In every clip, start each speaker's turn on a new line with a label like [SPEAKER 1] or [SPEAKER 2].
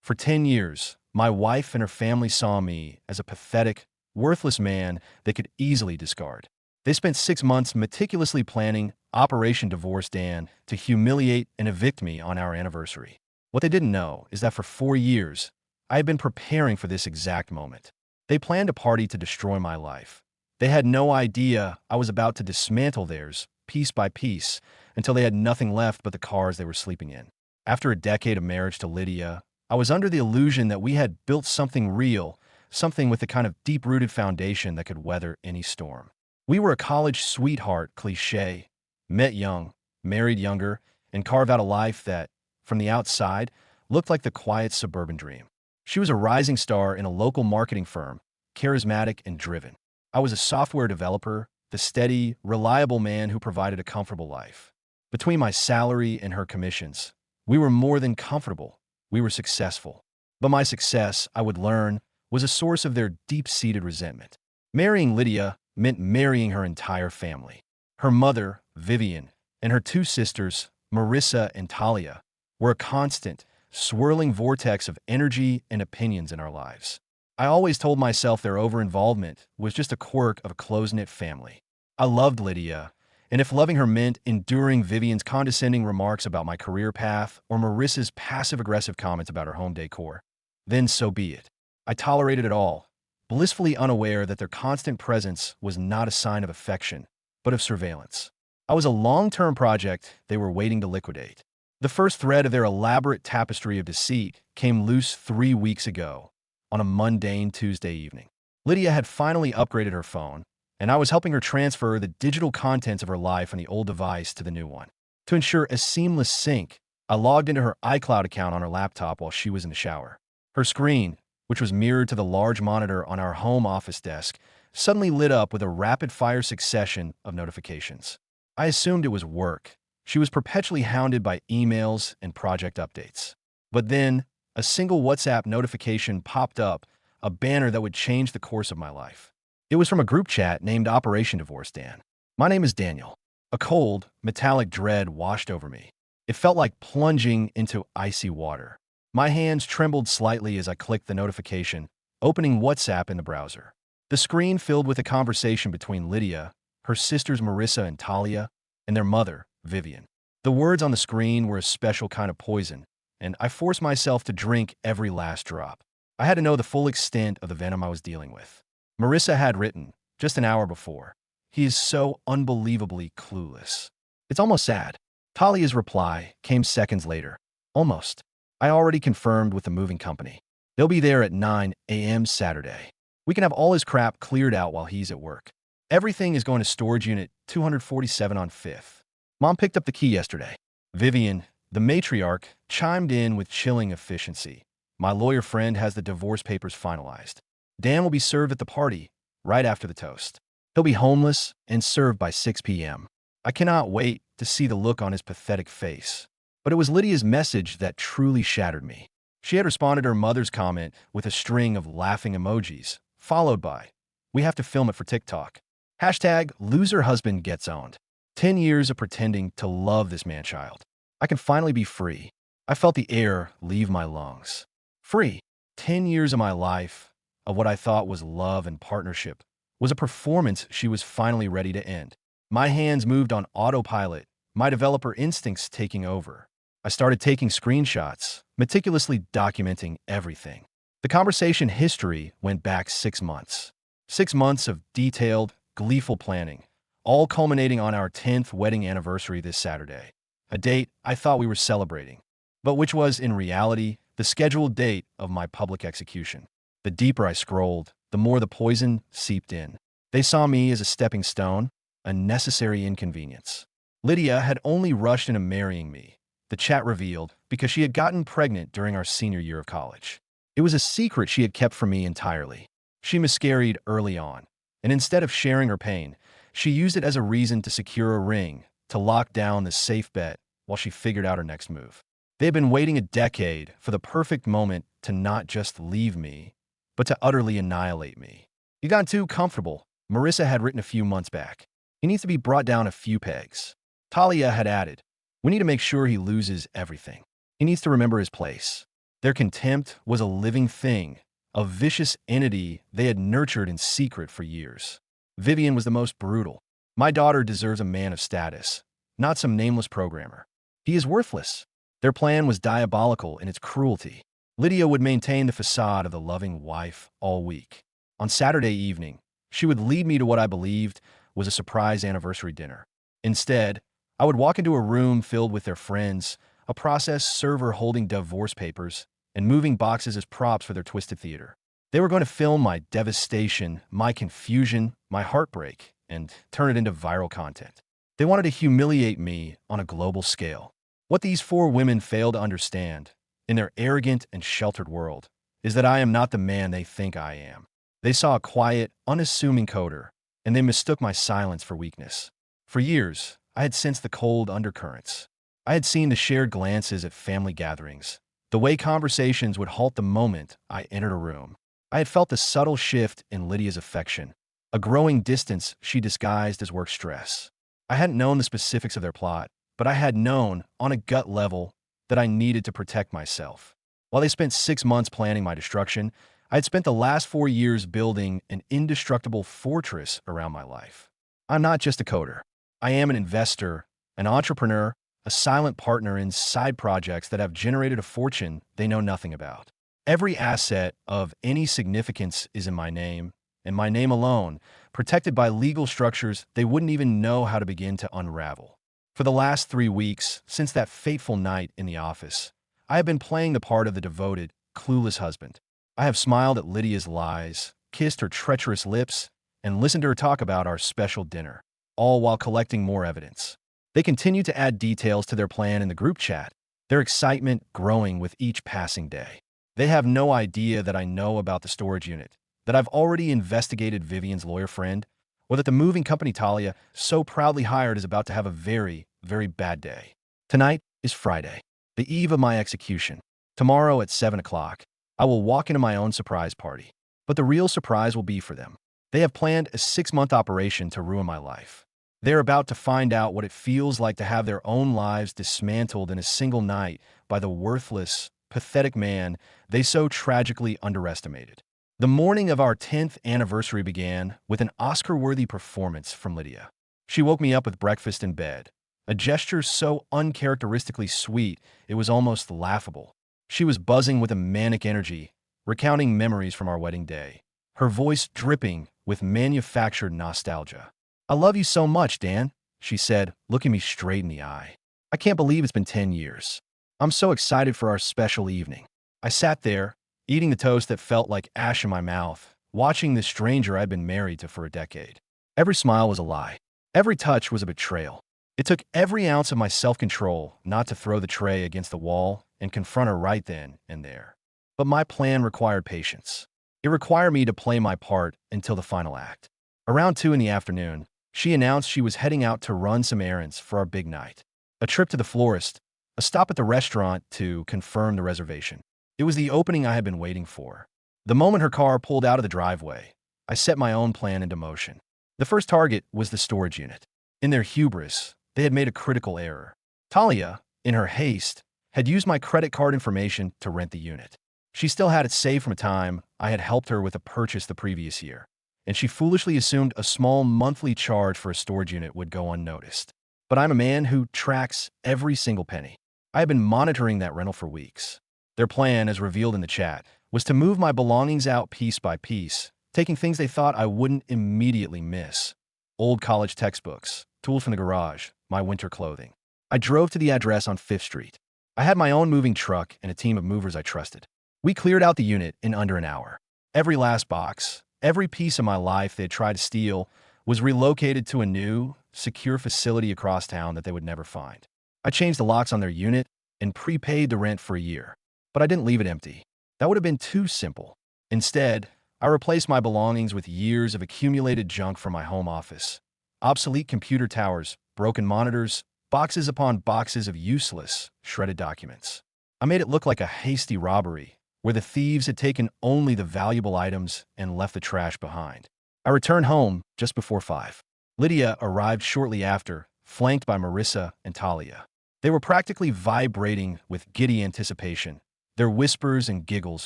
[SPEAKER 1] For 10 years, my wife and her family saw me as a pathetic, worthless man they could easily discard. They spent 6 months meticulously planning Operation Divorce Dan to humiliate and evict me on our anniversary. What they didn't know is that for 4 years, I had been preparing for this exact moment. They planned a party to destroy my life. They had no idea I was about to dismantle theirs, piece by piece, until they had nothing left but the cars they were sleeping in. After a decade of marriage to Lydia, I was under the illusion that we had built something real, something with the kind of deep-rooted foundation that could weather any storm. We were a college sweetheart cliché, met young, married younger, and carved out a life that, from the outside, looked like the quiet suburban dream. She was a rising star in a local marketing firm, charismatic and driven. I was a software developer, the steady, reliable man who provided a comfortable life. Between my salary and her commissions, we were more than comfortable. We were successful. But my success, I would learn, was a source of their deep-seated resentment. Marrying Lydia meant marrying her entire family. Her mother, Vivian, and her two sisters, Marissa and Talia, were a constant, swirling vortex of energy and opinions in our lives. I always told myself their over-involvement was just a quirk of a close-knit family. I loved Lydia, and if loving her meant enduring Vivian's condescending remarks about my career path or Marissa's passive-aggressive comments about her home decor, then so be it. I tolerated it all, blissfully unaware that their constant presence was not a sign of affection, but of surveillance. I was a long-term project they were waiting to liquidate. The first thread of their elaborate tapestry of deceit came loose 3 weeks ago, on a mundane Tuesday evening. Lydia had finally upgraded her phone, and I was helping her transfer the digital contents of her life on the old device to the new one. To ensure a seamless sync, I logged into her iCloud account on her laptop while she was in the shower. Her screen, which was mirrored to the large monitor on our home office desk, suddenly lit up with a rapid-fire succession of notifications. I assumed it was work. She was perpetually hounded by emails and project updates. But then, a single WhatsApp notification popped up, a banner that would change the course of my life. It was from a group chat named Operation Divorce Dan. My name is Daniel. A cold, metallic dread washed over me. It felt like plunging into icy water. My hands trembled slightly as I clicked the notification, opening WhatsApp in the browser. The screen filled with a conversation between Lydia, her sisters Marissa and Talia, and their mother, Vivian. The words on the screen were a special kind of poison, and I forced myself to drink every last drop. I had to know the full extent of the venom I was dealing with. Marissa had written, just an hour before, "He is so unbelievably clueless." It's almost sad. Talia's reply came seconds later. "Almost. I already confirmed with the moving company. They'll be there at 9 a.m. Saturday. We can have all his crap cleared out while he's at work. Everything is going to storage unit 247 on 5th. Mom picked up the key yesterday." Vivian, the matriarch, chimed in with chilling efficiency. "My lawyer friend has the divorce papers finalized. Dan will be served at the party, right after the toast. He'll be homeless and served by 6 p.m. I cannot wait to see the look on his pathetic face." But it was Lydia's message that truly shattered me. She had responded to her mother's comment with a string of laughing emojis, followed by, "We have to film it for TikTok. Hashtag loser husband gets owned. 10 years of pretending to love this man-child. I can finally be free." I felt the air leave my lungs. Free. 10 years of my life, of what I thought was love and partnership, was a performance she was finally ready to end. My hands moved on autopilot, my developer instincts taking over. I started taking screenshots, meticulously documenting everything. The conversation history went back 6 months. 6 months of detailed, gleeful planning, all culminating on our 10th wedding anniversary this Saturday, a date I thought we were celebrating, but which was, in reality, the scheduled date of my public execution. The deeper I scrolled, the more the poison seeped in. They saw me as a stepping stone, a necessary inconvenience. Lydia had only rushed into marrying me, the chat revealed, because she had gotten pregnant during our senior year of college. It was a secret she had kept from me entirely. She miscarried early on, and instead of sharing her pain, she used it as a reason to secure a ring, to lock down the safe bet while she figured out her next move. They had been waiting a decade for the perfect moment to not just leave me, but to utterly annihilate me. "You got too comfortable," Marissa had written a few months back. "He needs to be brought down a few pegs." Talia had added, "We need to make sure he loses everything. He needs to remember his place." Their contempt was a living thing, a vicious entity they had nurtured in secret for years. Vivian was the most brutal. My daughter deserves a man of status, not some nameless programmer. He is worthless. Their plan was diabolical in its cruelty. Lydia would maintain the facade of the loving wife all week. On Saturday evening, she would lead me to what I believed was a surprise anniversary dinner. Instead, I would walk into a room filled with their friends, a process server holding divorce papers, and moving boxes as props for their twisted theater. They were going to film my devastation, my confusion, my heartbreak, and turn it into viral content. They wanted to humiliate me on a global scale. What these four women failed to understand, in their arrogant and sheltered world, is that I am not the man they think I am. They saw a quiet, unassuming coder, and they mistook my silence for weakness. For years, I had sensed the cold undercurrents. I had seen the shared glances at family gatherings, the way conversations would halt the moment I entered a room. I had felt the subtle shift in Lydia's affection, a growing distance she disguised as work stress. I hadn't known the specifics of their plot, but I had known, on a gut level, that I needed to protect myself. While they spent 6 months planning my destruction, I had spent the last 4 years building an indestructible fortress around my life. I'm not just a coder. I am an investor, an entrepreneur, a silent partner in side projects that have generated a fortune they know nothing about. Every asset of any significance is in my name, and my name alone, protected by legal structures they wouldn't even know how to begin to unravel. For the last 3 weeks, since that fateful night in the office, I have been playing the part of the devoted, clueless husband. I have smiled at Lydia's lies, kissed her treacherous lips, and listened to her talk about our special dinner, all while collecting more evidence. They continue to add details to their plan in the group chat, their excitement growing with each passing day. They have no idea that I know about the storage unit, that I've already investigated Vivian's lawyer friend, or that the moving company Talia so proudly hired is about to have a very, very bad day. Tonight is Friday, the eve of my execution. Tomorrow at 7 o'clock, I will walk into my own surprise party. But the real surprise will be for them. They have planned a 6-month operation to ruin my life. They're about to find out what it feels like to have their own lives dismantled in a single night by the worthless, pathetic man they so tragically underestimated. The morning of our 10th anniversary began with an Oscar-worthy performance from Lydia. She woke me up with breakfast in bed, a gesture so uncharacteristically sweet it was almost laughable. She was buzzing with a manic energy, recounting memories from our wedding day, her voice dripping with manufactured nostalgia. "I love you so much, Dan," she said, looking me straight in the eye. "I can't believe it's been 10 years. I'm so excited for our special evening." I sat there, eating the toast that felt like ash in my mouth, watching this stranger I'd been married to for a decade. Every smile was a lie. Every touch was a betrayal. It took every ounce of my self-control not to throw the tray against the wall and confront her right then and there. But my plan required patience. It required me to play my part until the final act. Around 2 in the afternoon, she announced she was heading out to run some errands for our big night. A trip to the florist, a stop at the restaurant to confirm the reservation. It was the opening I had been waiting for. The moment her car pulled out of the driveway, I set my own plan into motion. The first target was the storage unit. In their hubris, they had made a critical error. Talia, in her haste, had used my credit card information to rent the unit. She still had it saved from a time I had helped her with a purchase the previous year, and she foolishly assumed a small monthly charge for a storage unit would go unnoticed. But I'm a man who tracks every single penny. I had been monitoring that rental for weeks. Their plan, as revealed in the chat, was to move my belongings out piece by piece, taking things they thought I wouldn't immediately miss. Old college textbooks, tools from the garage, my winter clothing. I drove to the address on 5th Street. I had my own moving truck and a team of movers I trusted. We cleared out the unit in under an hour. Every last box, every piece of my life they had tried to steal was relocated to a new, secure facility across town that they would never find. I changed the locks on their unit and prepaid the rent for a year. But I didn't leave it empty. That would have been too simple. Instead, I replaced my belongings with years of accumulated junk from my home office. Obsolete computer towers, broken monitors, boxes upon boxes of useless, shredded documents. I made it look like a hasty robbery, where the thieves had taken only the valuable items and left the trash behind. I returned home just before 5. Lydia arrived shortly after, flanked by Marissa and Talia. They were practically vibrating with giddy anticipation, their whispers and giggles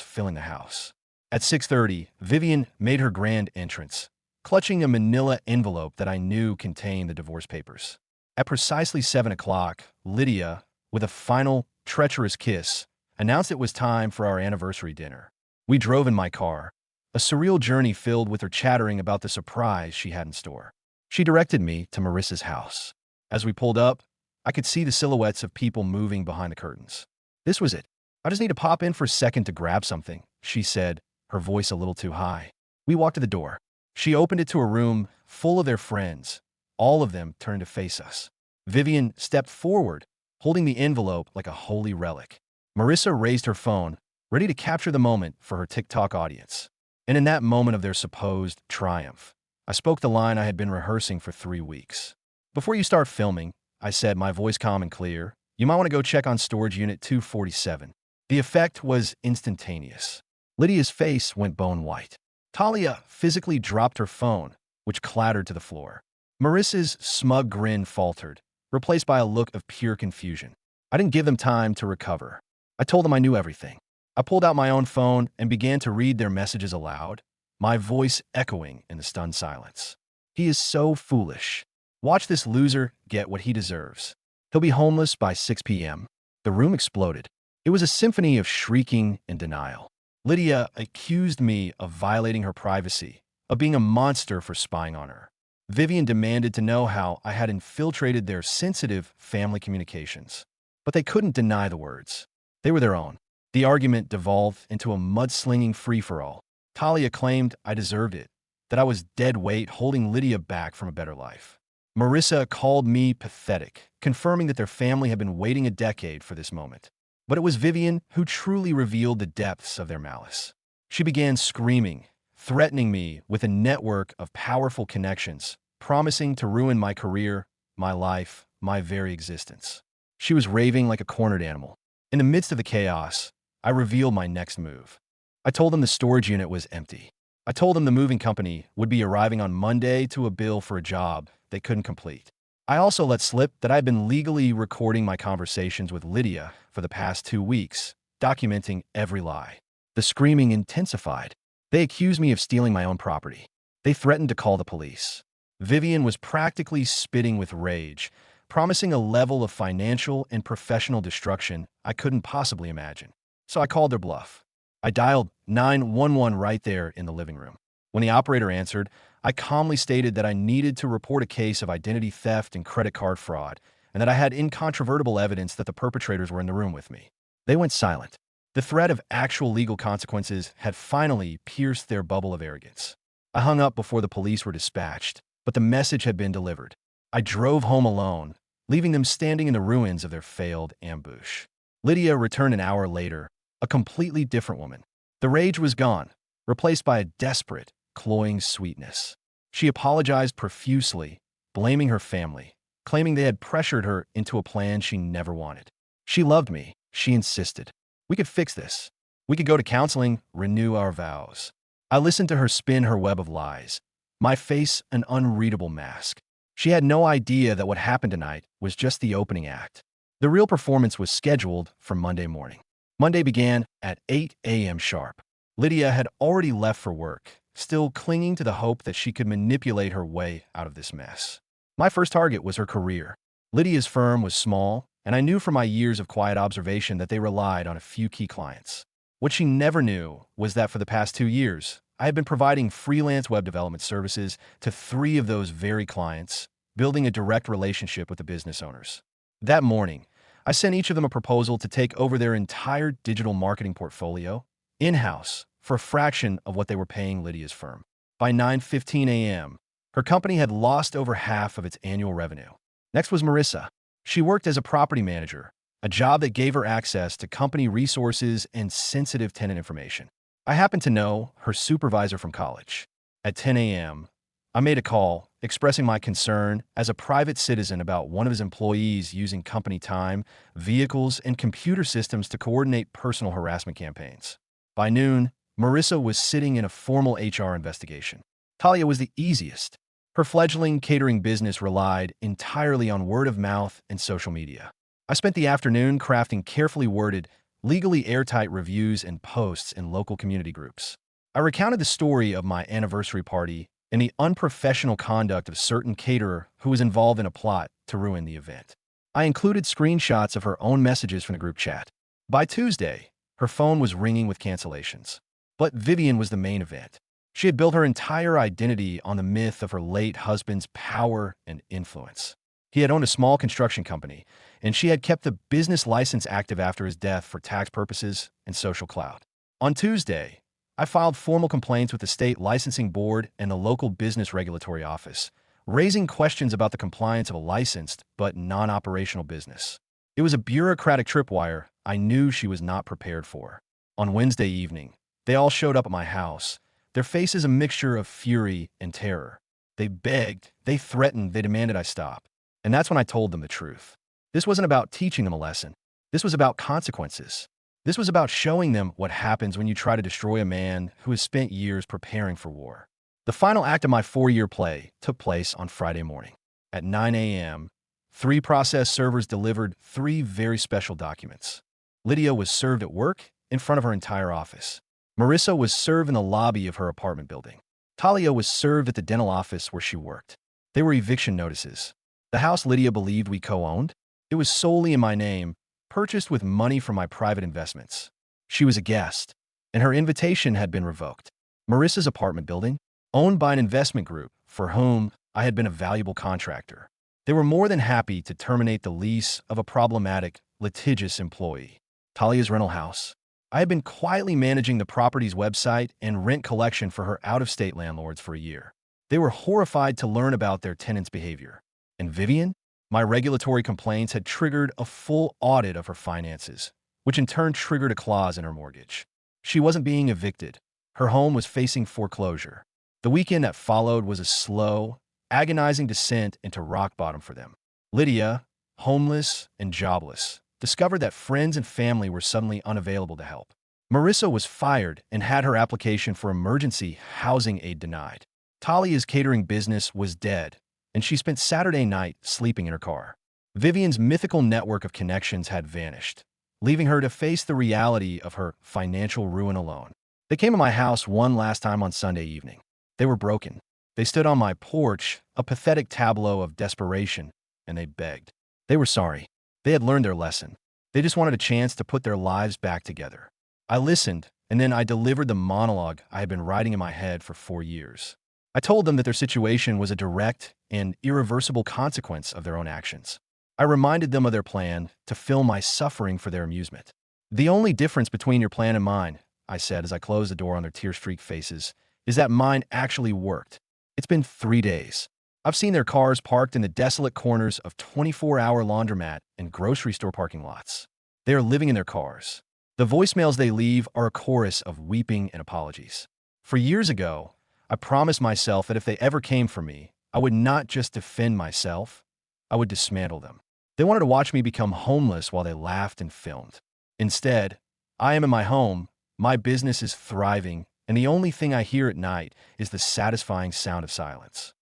[SPEAKER 1] filling the house. At 6:30, Vivian made her grand entrance, clutching a manila envelope that I knew contained the divorce papers. At precisely 7 o'clock, Lydia, with a final, treacherous kiss, announced it was time for our anniversary dinner. We drove in my car, a surreal journey filled with her chattering about the surprise she had in store. She directed me to Marissa's house. As we pulled up, I could see the silhouettes of people moving behind the curtains. This was it. I just need to pop in for a second to grab something, she said, her voice a little too high. We walked to the door. She opened it to a room full of their friends. All of them turned to face us. Vivian stepped forward, holding the envelope like a holy relic. Marissa raised her phone, ready to capture the moment for her TikTok audience. And in that moment of their supposed triumph, I spoke the line I had been rehearsing for 3 weeks. Before you start filming, I said, my voice calm and clear, you might want to go check on storage unit 247. The effect was instantaneous. Lydia's face went bone white. Talia physically dropped her phone, which clattered to the floor. Marissa's smug grin faltered, replaced by a look of pure confusion. I didn't give them time to recover. I told them I knew everything. I pulled out my own phone and began to read their messages aloud, my voice echoing in the stunned silence. He is so foolish. Watch this loser get what he deserves. He'll be homeless by 6 p.m. The room exploded. It was a symphony of shrieking and denial. Lydia accused me of violating her privacy, of being a monster for spying on her. Vivian demanded to know how I had infiltrated their sensitive family communications. But they couldn't deny the words. They were their own. The argument devolved into a mudslinging free-for-all. Talia claimed I deserved it, that I was dead weight holding Lydia back from a better life. Marissa called me pathetic, confirming that their family had been waiting a decade for this moment. But it was Vivian who truly revealed the depths of their malice. She began screaming, threatening me with a network of powerful connections, promising to ruin my career, my life, my very existence. She was raving like a cornered animal. In the midst of the chaos, I revealed my next move. I told them the storage unit was empty. I told them the moving company would be arriving on Monday to a bill for a job they couldn't complete. I also let slip that I had been legally recording my conversations with Lydia for the past 2 weeks, documenting every lie. The screaming intensified. They accused me of stealing my own property. They threatened to call the police. Vivian was practically spitting with rage, promising a level of financial and professional destruction I couldn't possibly imagine. So I called their bluff. I dialed 911 right there in the living room. When the operator answered, I calmly stated that I needed to report a case of identity theft and credit card fraud, and that I had incontrovertible evidence that the perpetrators were in the room with me. They went silent. The threat of actual legal consequences had finally pierced their bubble of arrogance. I hung up before the police were dispatched, but the message had been delivered. I drove home alone, leaving them standing in the ruins of their failed ambush. Lydia returned an hour later, a completely different woman. The rage was gone, replaced by a desperate, cloying sweetness. She apologized profusely, blaming her family, claiming they had pressured her into a plan she never wanted. She loved me, she insisted. We could fix this. We could go to counseling, renew our vows. I listened to her spin her web of lies, my face an unreadable mask. She had no idea that what happened tonight was just the opening act. The real performance was scheduled for Monday morning. Monday began at 8 a.m. sharp. Lydia had already left for work, still clinging to the hope that she could manipulate her way out of this mess. My first target was her career. Lydia's firm was small, and I knew from my years of quiet observation that they relied on a few key clients. What she never knew was that for the past 2 years, I had been providing freelance web development services to 3 of those very clients, building a direct relationship with the business owners. That morning, I sent each of them a proposal to take over their entire digital marketing portfolio, in-house, for a fraction of what they were paying Lydia's firm. By 9:15 a.m., her company had lost over half of its annual revenue. Next was Marissa. She worked as a property manager, a job that gave her access to company resources and sensitive tenant information. I happened to know her supervisor from college. At 10 a.m., I made a call, expressing my concern as a private citizen about one of his employees using company time, vehicles, and computer systems to coordinate personal harassment campaigns. By noon, Marissa was sitting in a formal HR investigation. Talia was the easiest. Her fledgling catering business relied entirely on word of mouth and social media. I spent the afternoon crafting carefully worded, legally airtight reviews and posts in local community groups. I recounted the story of my anniversary party and the unprofessional conduct of a certain caterer who was involved in a plot to ruin the event. I included screenshots of her own messages from the group chat. By Tuesday, her phone was ringing with cancellations. But Vivian was the main event. She had built her entire identity on the myth of her late husband's power and influence. He had owned a small construction company, and she had kept the business license active after his death for tax purposes and social clout. On Tuesday, I filed formal complaints with the state licensing board and the local business regulatory office, raising questions about the compliance of a licensed but non-operational business. It was a bureaucratic tripwire I knew she was not prepared for. On Wednesday evening, they all showed up at my house, their faces a mixture of fury and terror. They begged, they threatened, they demanded I stop. And that's when I told them the truth. This wasn't about teaching them a lesson. This was about consequences. This was about showing them what happens when you try to destroy a man who has spent years preparing for war. The final act of my 4-year play took place on Friday morning. At 9 a.m., 3 process servers delivered 3 very special documents. Lydia was served at work in front of her entire office. Marissa was served in the lobby of her apartment building. Talia was served at the dental office where she worked. They were eviction notices. The house Lydia believed we co-owned, it was solely in my name, purchased with money from my private investments. She was a guest, and her invitation had been revoked. Marissa's apartment building, owned by an investment group for whom I had been a valuable contractor. They were more than happy to terminate the lease of a problematic, litigious employee. Talia's rental house. I had been quietly managing the property's website and rent collection for her out-of-state landlords for a year. They were horrified to learn about their tenants' behavior. And Vivian? My regulatory complaints had triggered a full audit of her finances, which in turn triggered a clause in her mortgage. She wasn't being evicted. Her home was facing foreclosure. The weekend that followed was a slow, agonizing descent into rock bottom for them. Lydia, homeless and jobless, discovered that friends and family were suddenly unavailable to help. Marissa was fired and had her application for emergency housing aid denied. Talia's catering business was dead, and she spent Saturday night sleeping in her car. Vivian's mythical network of connections had vanished, leaving her to face the reality of her financial ruin alone. They came to my house one last time on Sunday evening. They were broken. They stood on my porch, a pathetic tableau of desperation, and they begged. They were sorry. They had learned their lesson. They just wanted a chance to put their lives back together. I listened, and then I delivered the monologue I had been writing in my head for 4 years. I told them that their situation was a direct and irreversible consequence of their own actions. I reminded them of their plan to film my suffering for their amusement. The only difference between your plan and mine, I said as I closed the door on their tear-streaked faces, is that mine actually worked. It's been 3 days. I've seen their cars parked in the desolate corners of 24-hour laundromat and grocery store parking lots. They are living in their cars. The voicemails they leave are a chorus of weeping and apologies. For years ago, I promised myself that if they ever came for me, I would not just defend myself, I would dismantle them. They wanted to watch me become homeless while they laughed and filmed. Instead, I am in my home, my business is thriving, and the only thing I hear at night is the satisfying sound of silence.